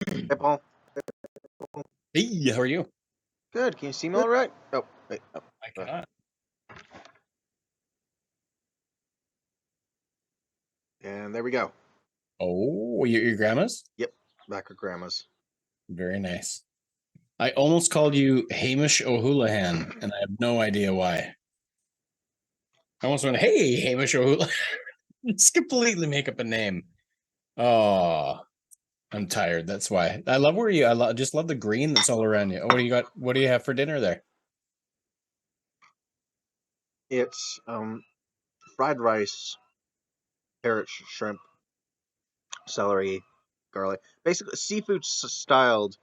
Hey, Paul. Hey, how are you? Good. Can you see me Good. all right? Oh, wait. Oh, I uh, cannot. and there we go. Oh, your grandma's? Yep, back at Grandma's. Very nice. I almost called you Hamish O'Houlihan, and I have no idea why. I almost went, hey, Hamish O'Houlihan. Just completely make up a name. Oh, I'm tired. That's why. I love where you, just love the green that's all around you. Oh, what do you got? What do you have for dinner there? It's fried rice, carrot, shrimp, celery, garlic. Basically, seafood styled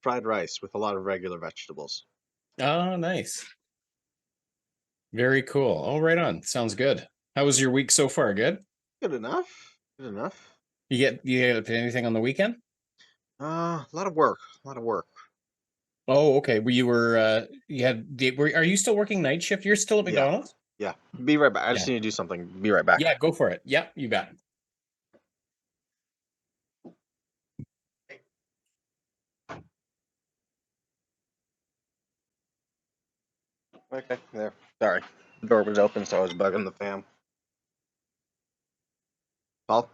fried rice with a lot of regular vegetables. Oh, nice. Very cool. Oh, right on. Sounds good. How was your week so far? Good? Good enough. Good enough. You get up to anything on the weekend? A lot of work. A lot of work. Oh, okay. You had, are you still working night shift? You're still at Yeah. McDonald's? Yeah. Be right back. I just Yeah. need to do something. Be right back. Yeah, go for it. Yeah, you bet. Okay. There. Sorry. The door was open, so I was bugging the fam. Paul?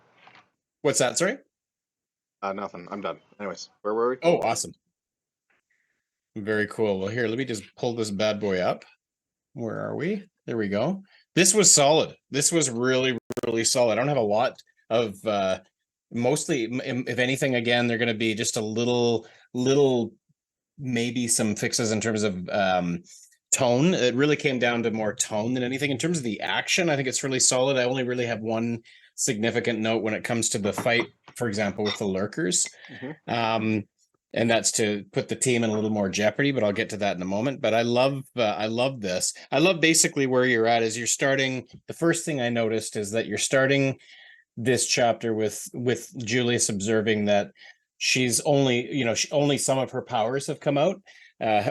What's that? Sorry? Nothing. I'm done. Anyways, where were we? Oh, awesome. Very cool. Well, here, let me just pull this bad boy up. Where are we? There we go. This was solid. This was really, really solid. I don't have a lot of mostly, if anything, again, they're going to be just a little, maybe some fixes in terms of tone. It really came down to more tone than anything. In terms of the action, I think it's really solid. I only really have one significant note when it comes to the fight, for example, with the lurkers. Mm-hmm. Um, and that's to put the team in a little more jeopardy, but I'll get to that in a moment. But I love this. I love basically where you're at is you're starting. The first thing I noticed is that you're starting this chapter with Julius observing that she's only, only some of her powers have come out,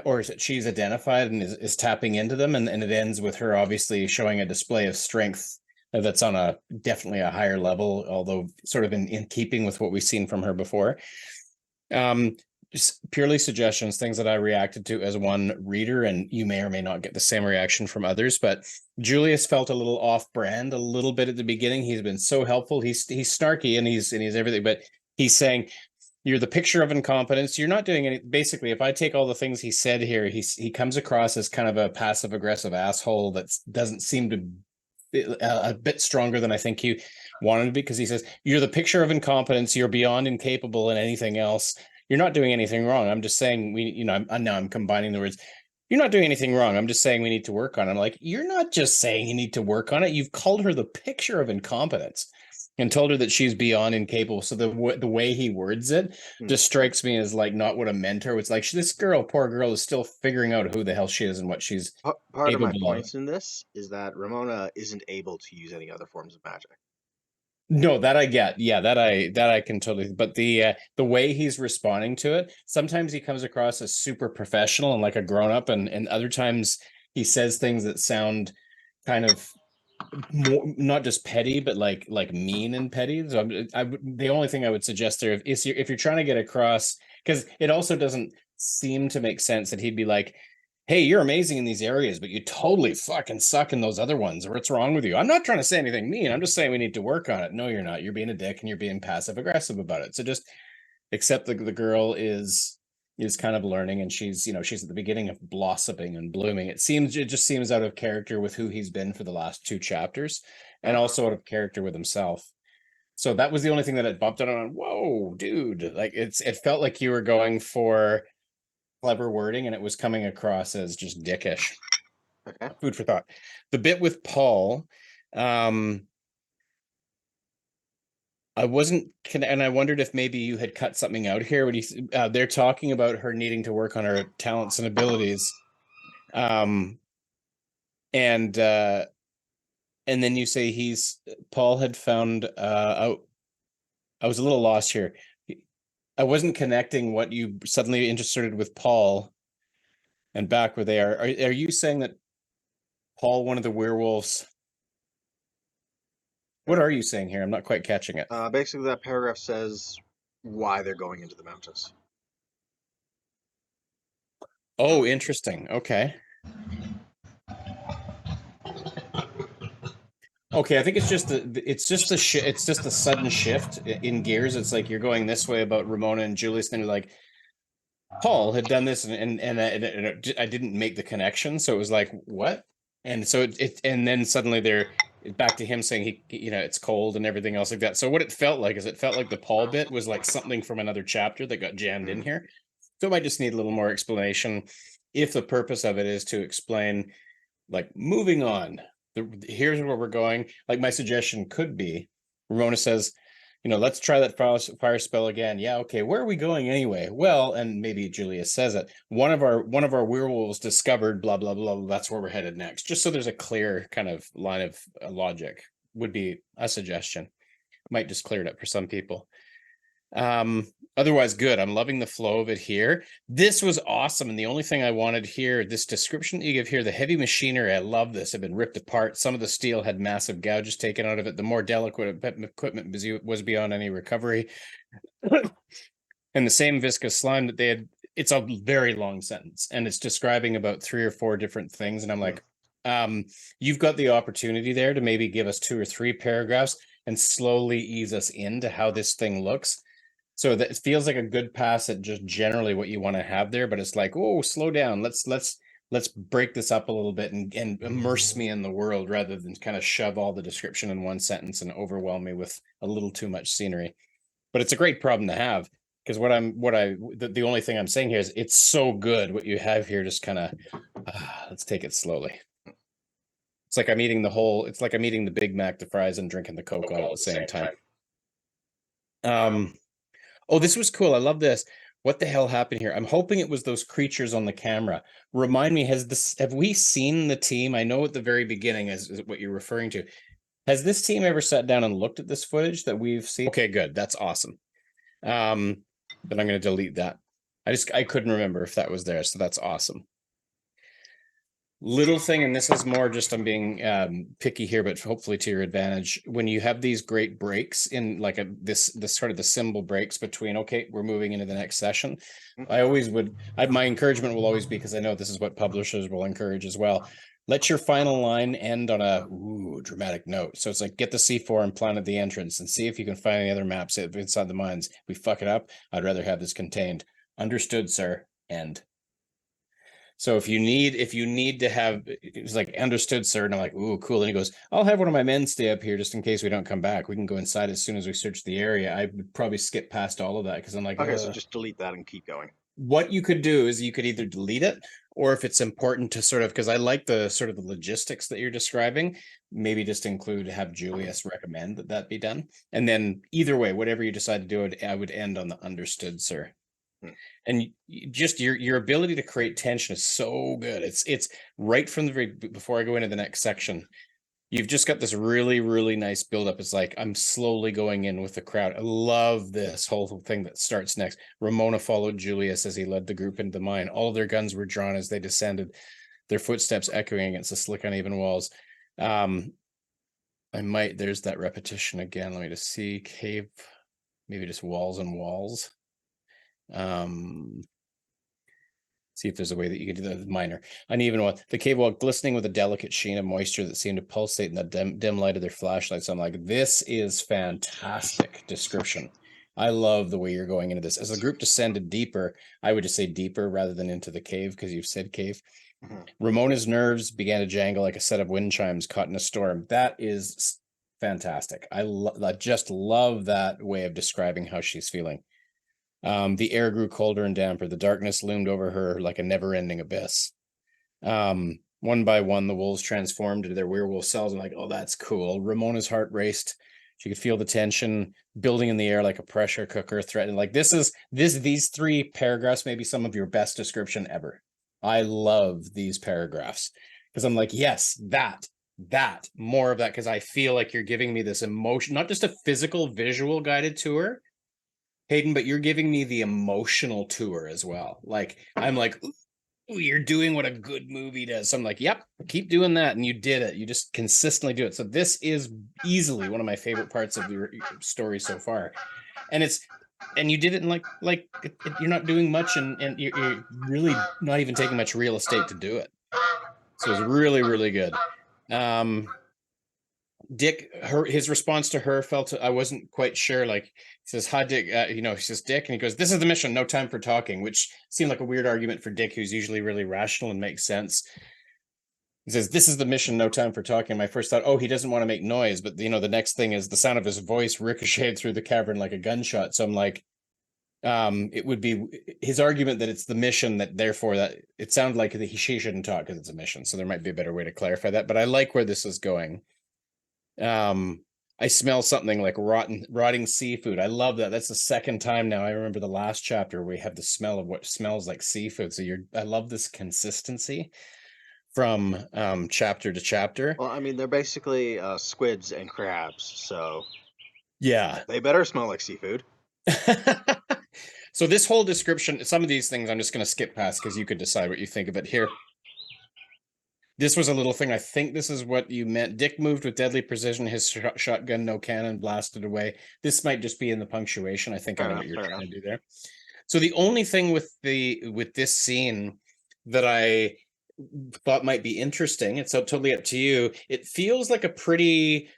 or is it she's identified and is tapping into them, and it ends with her obviously showing a display of strength that's on a definitely a higher level, although sort of in keeping with what we've seen from her before. Um, just purely suggestions, things that I reacted to as one reader, and you may or may not get the same reaction from others. But Julius felt a little off-brand a little bit at the beginning. He's been so helpful. He's snarky and he's everything, but he's saying you're the picture of incompetence. You're not doing any. Basically, if I take all the things he said here, he comes across as kind of a passive aggressive asshole that doesn't seem to a bit stronger than I think he wanted to be, because he says you're the picture of incompetence. You're beyond incapable in anything else. You're not doing anything wrong. I'm just saying now I'm combining the words. You're not doing anything wrong. I'm just saying we need to work on it. I'm like, you're not just saying you need to work on it. You've called her the picture of incompetence and told her that she's beyond incapable. So the way he words it just strikes me as like not what a mentor. It's like this girl, poor girl, is still figuring out who the hell she is and what she's Part of my capable of. points in this is that Ramona isn't able to use any other forms of magic. No, that I get. Yeah, that I can totally. But the way he's responding to it, sometimes he comes across as super professional and like a grown up, and other times he says things that sound kind of more not just petty, but like mean and petty. So the only thing I would suggest there is if you're trying to get across, because it also doesn't seem to make sense that he'd be like, hey, you're amazing in these areas, but you totally fucking suck in those other ones. What's wrong with you? I'm not trying to say anything mean. I'm just saying we need to work on it. No, you're not. You're being a dick and you're being passive aggressive about it. So just accept the girl is kind of learning, and she's at the beginning of blossoming and blooming. It just seems out of character with who he's been for the last two chapters, and Okay. also out of character with himself. So that was the only thing that it bumped out on. Whoa, dude! Like it felt like you were going for clever wording, and it was coming across as just dickish. Okay. Food for thought. The bit with Paul, um, I wasn't, and I wondered if maybe you had cut something out here. When they're talking about her needing to work on her talents and abilities, um, and and then you say Paul had found out. I was a little lost here. I wasn't connecting what you suddenly inserted with Paul and back where they are. Are you saying that Paul, one of the werewolves? What are you saying here? I'm not quite catching it. Basically, that paragraph says why they're going into the mountains. Oh, interesting. Okay. Okay, I think it's just it's just the sudden shift in gears. It's like you're going this way about Ramona and Julius, then you're like Paul had done this, and I didn't make the connection, so it was like what? And so and then suddenly they're back to him saying it's cold and everything else like that. So what it felt like is it felt like the Paul bit was like something from another chapter that got jammed in here. So it might just need a little more explanation if the purpose of it is to explain, like, moving on. Here's where we're going. Like, my suggestion could be, Ramona says, let's try that fire spell again. Yeah, okay. Where are we going anyway? Well, and maybe Julius says it. One of our werewolves discovered blah blah blah. That's where we're headed next. Just so there's a clear kind of line of logic would be a suggestion. Might just clear it up for some people. Otherwise good. I'm loving the flow of it here. This was awesome. And the only thing I wanted here, this description that you give here, the heavy machinery, I love this, had been ripped apart. Some of the steel had massive gouges taken out of it. The more delicate equipment was beyond any recovery. And the same viscous slime that they had, it's a very long sentence, and it's describing about 3 or 4 different things. And I'm like, you've got the opportunity there to maybe give us 2 or 3 paragraphs and slowly ease us into how this thing looks. So that it feels like a good pass at just generally what you want to have there, but it's like, oh, slow down. Let's break this up a little bit and immerse me in the world rather than kind of shove all the description in one sentence and overwhelm me with a little too much scenery. But it's a great problem to have, because the only thing I'm saying here is it's so good what you have here. Just kind of let's take it slowly. It's like I'm eating the Big Mac, the fries, and drinking the Coke all at the same time. Oh, this was cool. I love this. What the hell happened here? I'm hoping it was those creatures on the camera. Remind me, have we seen the team? I know at the very beginning is what you're referring to. Has this team ever sat down and looked at this footage that we've seen? Okay, good. That's awesome. But I'm going to delete that. I couldn't remember if that was there, so that's awesome. Little thing, and this is more just I'm being picky here, but hopefully to your advantage. When you have these great breaks in like this sort of the symbol breaks between, okay, we're moving into the next session. My encouragement will always be, because I know this is what publishers will encourage as well. Let your final line end on a dramatic note. So it's like, get the C4 and plan at the entrance and see if you can find any other maps inside the mines. If we fuck it up, I'd rather have this contained. Understood, sir. End. So if you need to have, it's like, understood, sir. And I'm like, ooh, cool. And he goes, I'll have one of my men stay up here just in case we don't come back. We can go inside as soon as we search the area. I would probably skip past all of that because I'm like, okay, so just delete that and keep going. What you could do is you could either delete it, or if it's important to sort of, because I like the sort of the logistics that you're describing, maybe just have Julius recommend that be done. And then either way, whatever you decide to do, I would end on the understood, sir. And just your ability to create tension is so good. It's right from the very before I go into the next section. You've just got this really, really nice buildup. It's like I'm slowly going in with the crowd. I love this whole thing that starts next. Ramona followed Julius as he led the group into the mine. All of their guns were drawn as they descended, their footsteps echoing against the slick, uneven walls. There's that repetition again. Let me just see. Cave, maybe just walls and walls. See if there's a way that you can do that. Minor, uneven one. The cave wall glistening with a delicate sheen of moisture that seemed to pulsate in the dim light of their flashlights. I'm like, this is fantastic description. I love the way you're going into this. As the group descended deeper, I would just say deeper rather than into the cave, because you've said cave. Ramona's nerves began to jangle like a set of wind chimes caught in a storm. That is fantastic. I just love that way of describing how she's feeling. The air grew colder and damper. The darkness loomed over her like a never-ending abyss. One by one, the wolves transformed into their werewolf selves. I'm like, oh, that's cool. Ramona's heart raced. She could feel the tension building in the air like a pressure cooker threatening. Like these 3 paragraphs may be some of your best description ever. I love these paragraphs because I'm like, yes, that more of that, because I feel like you're giving me this emotion, not just a physical, visual guided tour, Hayden, but you're giving me the emotional tour as well. Like, I'm like, ooh, you're doing what a good movie does. So I'm like, yep, keep doing that. And you did it. You just consistently do it. So this is easily one of my favorite parts of your story so far. And it's and you did it in you're not doing much, and you're really not even taking much real estate to do it. So it's really, really good. Dick, his response to her felt, I wasn't quite sure. Like, he says, "Hi, Dick." He says, "Dick," and he goes, "This is the mission. No time for talking," which seemed like a weird argument for Dick, who's usually really rational and makes sense. He says, "This is the mission. No time for talking." My first thought, oh, he doesn't want to make noise, but the next thing is the sound of his voice ricocheted through the cavern like a gunshot. So I'm like, it would be his argument that it's the mission, that therefore that it sounded like she shouldn't talk because it's a mission. So there might be a better way to clarify that. But I like where this is going. I smell something like rotting seafood. I love that. That's the second time now. I remember the last chapter we have the smell of what smells like seafood. So I love this consistency from chapter to chapter. Well, I mean, they're basically squids and crabs, so Yeah. they better smell like seafood. So this whole description, some of these things I'm just going to skip past because you could decide what you think of it here. This was a little thing. I think this is what you meant. Dick moved with deadly precision. His shotgun, no cannon, blasted away. This might just be in the punctuation. I think I know what you're trying to do there. So the only thing with this scene that I thought might be interesting, it's totally up to you. It feels like a pretty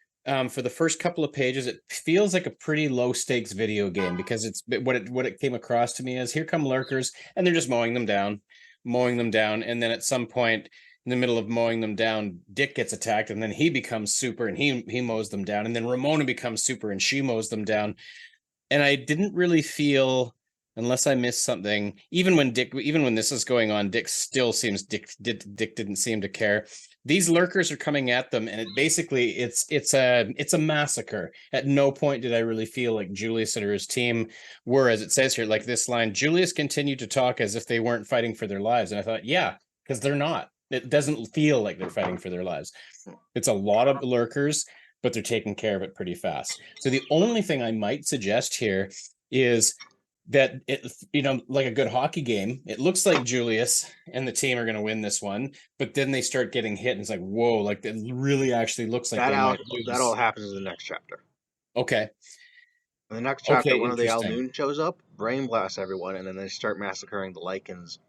for the first couple of pages, it feels like a pretty low stakes video game, because it's what it came across to me as, here come lurkers and they're just mowing them down, and then at some point in the middle of mowing them down, Dick gets attacked, and then he becomes super and he mows them down, and then Ramona becomes super and she mows them down. And I didn't really feel, unless I missed something, even when this is going on, Dick didn't seem to care. These lurkers are coming at them, and it's a massacre. At no point did I really feel like Julius or his team were, as it says here, like this line, Julius continued to talk as if they weren't fighting for their lives. And I thought, yeah, because they're not. It doesn't feel like they're fighting for their lives. It's a lot of lurkers, but they're taking care of it pretty fast. So the only thing I might suggest here is that like a good hockey game, it looks like Julius and the team are going to win this one, but then they start getting hit, and it's like, whoa, like it really actually looks like they might lose. That all happens in the next chapter. Okay. In the next chapter, one of the Interesting. Alnoon shows up, brain blasts everyone, and then they start massacring the Lycans.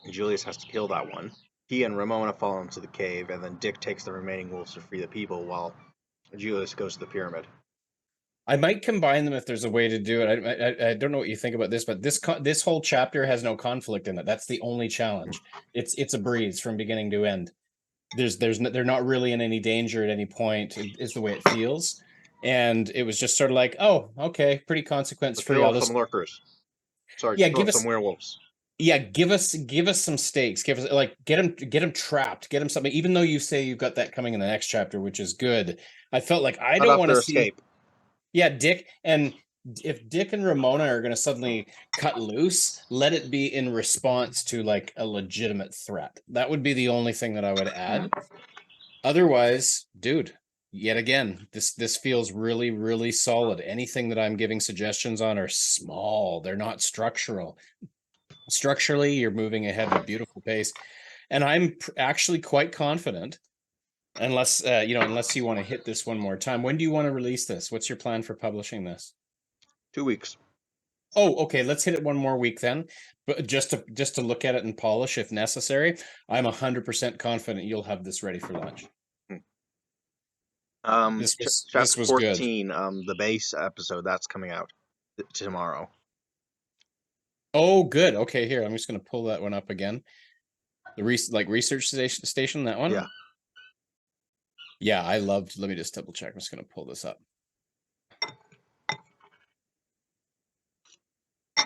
Julius has to kill that one. He and Ramona fall into the cave, and then Dick takes the remaining wolves to free the people, while Julius goes to the pyramid. I might combine them if there's a way to do it. I don't know what you think about this, but this whole chapter has no conflict in it. That's the only challenge. It's a breeze from beginning to end. They're not really in any danger at any point, is the way it feels. And it was just sort of like, oh, okay, pretty consequence free. Kill some lurkers. Sorry, yeah, kill some werewolves. Yeah, give us some stakes. Give us, like, get them trapped. Get them something. Even though you say you've got that coming in the next chapter, which is good, I felt like I don't want to see. Escape. Yeah, Dick, and if Dick and Ramona are going to suddenly cut loose, let it be in response to like a legitimate threat. That would be the only thing that I would add. Otherwise, dude, yet again, this feels really, really solid. Anything that I'm giving suggestions on are small. They're not structural. Structurally, you're moving ahead at a beautiful pace, and I'm actually quite confident. Unless you want to hit this one more time. When do you want to release this? What's your plan for publishing this? 2 weeks. Oh, okay. Let's hit it one more week then, but just to look at it and polish if necessary. I'm 100% confident you'll have this ready for launch. This was 14, good. The base episode, that's coming out tomorrow. Oh, good. Okay, here, I'm just going to pull that one up again. The research station, that one. Yeah. Yeah, I loved. Let me just double check. I'm just going to pull this up.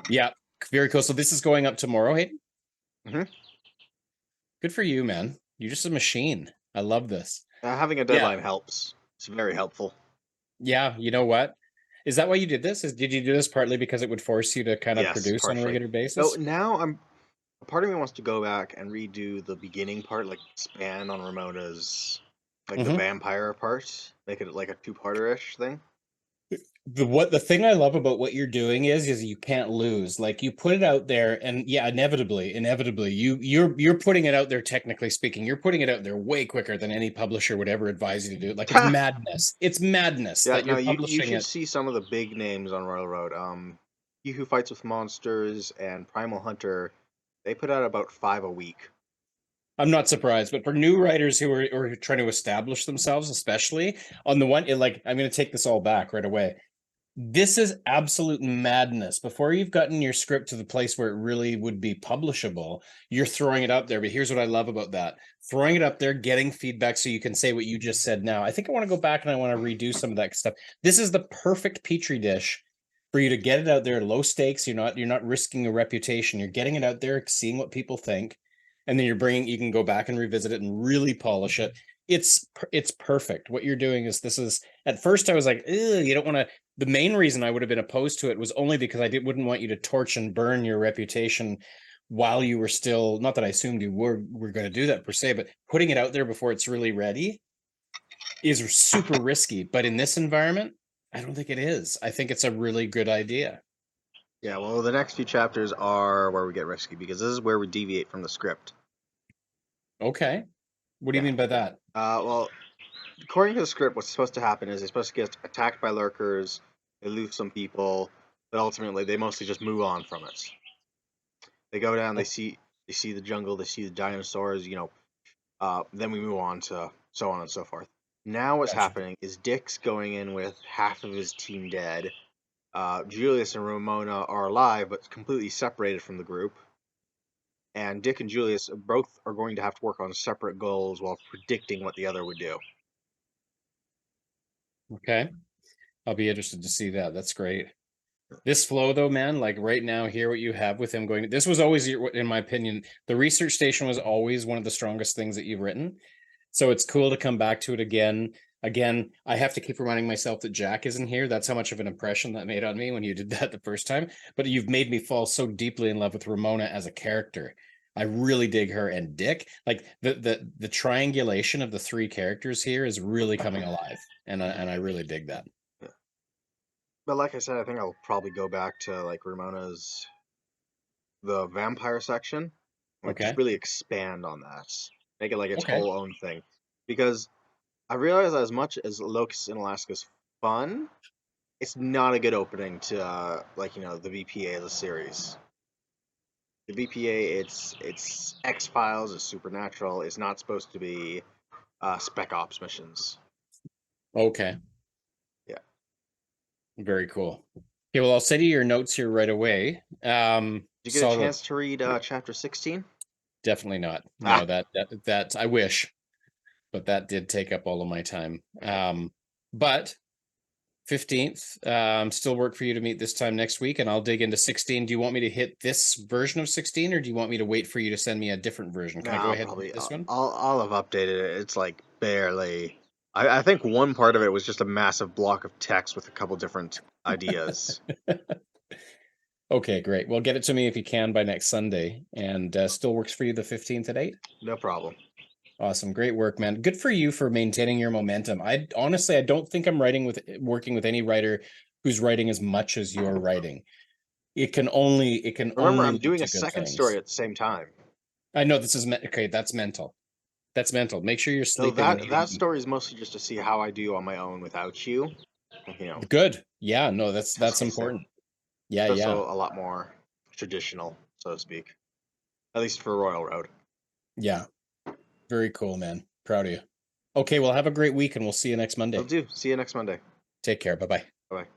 Yeah, very cool. So this is going up tomorrow, Hayden? Mm-hmm. Good for you, man. You're just a machine. I love this. Having a deadline helps. It's very helpful. Yeah, you know what? Is that why you did this? Did you do this partly because it would force you to kind of produce partially on a regular basis? So now part of me wants to go back and redo the beginning part, like span on Ramona's, like the vampire part, make it like a two-parter-ish thing. The thing I love about what you're doing is you can't lose. Like you put it out there, and yeah, inevitably, you're putting it out there. Technically speaking, you're putting it out there way quicker than any publisher would ever advise you to do it. Like it's madness. It's madness Yeah, that no, you're you publishing should it. see some of the big names on Royal Road. He Who Fights with Monsters and Primal Hunter, they put out about 5 a week. I'm not surprised, but for new writers who are trying to establish themselves, especially on the one, like I'm going to take this all back right away. This is absolute madness. Before you've gotten your script to the place where it really would be publishable, you're throwing it up there. But here's what I love about that: throwing it up there, getting feedback so you can say what you just said now. I think I want to go back and I want to redo some of that stuff. This is the perfect petri dish for you to get it out there, low stakes. You're not risking a reputation. You're getting it out there, seeing what people think, and then you can go back and revisit it and really polish it. It's perfect. What you're doing is at first I was like, you don't want to. The main reason I would have been opposed to it was only because wouldn't want you to torch and burn your reputation while you were still, not that I assumed you were going to do that per se, but putting it out there before it's really ready is super risky. But in this environment, I don't think it is. I think it's a really good idea. Yeah, well, the next few chapters are where we get risky because this is where we deviate from the script. Okay. What do you Yeah. mean by that? Well, according to the script, what's supposed to happen is they're supposed to get attacked by lurkers, they lose some people, but ultimately they mostly just move on from it. They go down, they see the jungle, they see the dinosaurs, then we move on to so on and so forth. Now what's Gotcha. happening is Dick's going in with half of his team dead. Julius and Ramona are alive, but completely separated from the group. And Dick and Julius both are going to have to work on separate goals while predicting what the other would do. Okay. I'll be interested to see that. That's great. This flow, though, man, like right now, here what you have with him going. This was always, in my opinion, the research station was always one of the strongest things that you've written. So it's cool to come back to it again. Again, I have to keep reminding myself that Jack isn't here. That's how much of an impression that made on me when you did that the first time. But you've made me fall so deeply in love with Ramona as a character. I really dig her and Dick. Like the triangulation of the three characters here is really coming alive, and I really dig that. Yeah. But like I said, I think I'll probably go back to like Ramona's the vampire section, like just Okay. really expand on that, make it like its Okay. whole own thing. Because I realize that as much as Locust in Alaska is fun, it's not a good opening to the VPA of the series. The VPA, it's X Files, it's supernatural. It's not supposed to be spec ops missions. Okay. Yeah. Very cool. Okay, well, I'll send you your notes here right away. Did you get a Solid. chance to read chapter 16? Definitely not. Ah, No, that I wish, but that did take up all of my time. But 15th, still work for you to meet this time next week, and I'll dig into 16. Do you want me to hit this version of 16, or do you want me to wait for you to send me a different version? no, Can I go I'll ahead and probably hit this one? I'll have updated it. It's like barely. I think one part of it was just a massive block of text with a couple different ideas. Okay, great. Well, get it to me if you can by next Sunday, and still works for you the 15th at 8. No problem. Awesome. Great work, man. Good for you for maintaining your momentum. I honestly, I don't think I'm working with any writer who's writing as much as you're writing. It can only Remember, I'm lead doing a to good second story things. at the same time. I know this is okay. That's mental. That's mental. Make sure you're No, sleeping and that eating. story is mostly just to see how I do on my own without you. Good. Yeah, no, Test that's myself. important. Yeah, It's yeah. also a lot more traditional, so to speak. At least for Royal Road. Yeah. Very cool, man. Proud of you. Okay, well, have a great week and we'll see you next I'll Monday. do. See you next Monday. Take care. Bye-bye. Bye.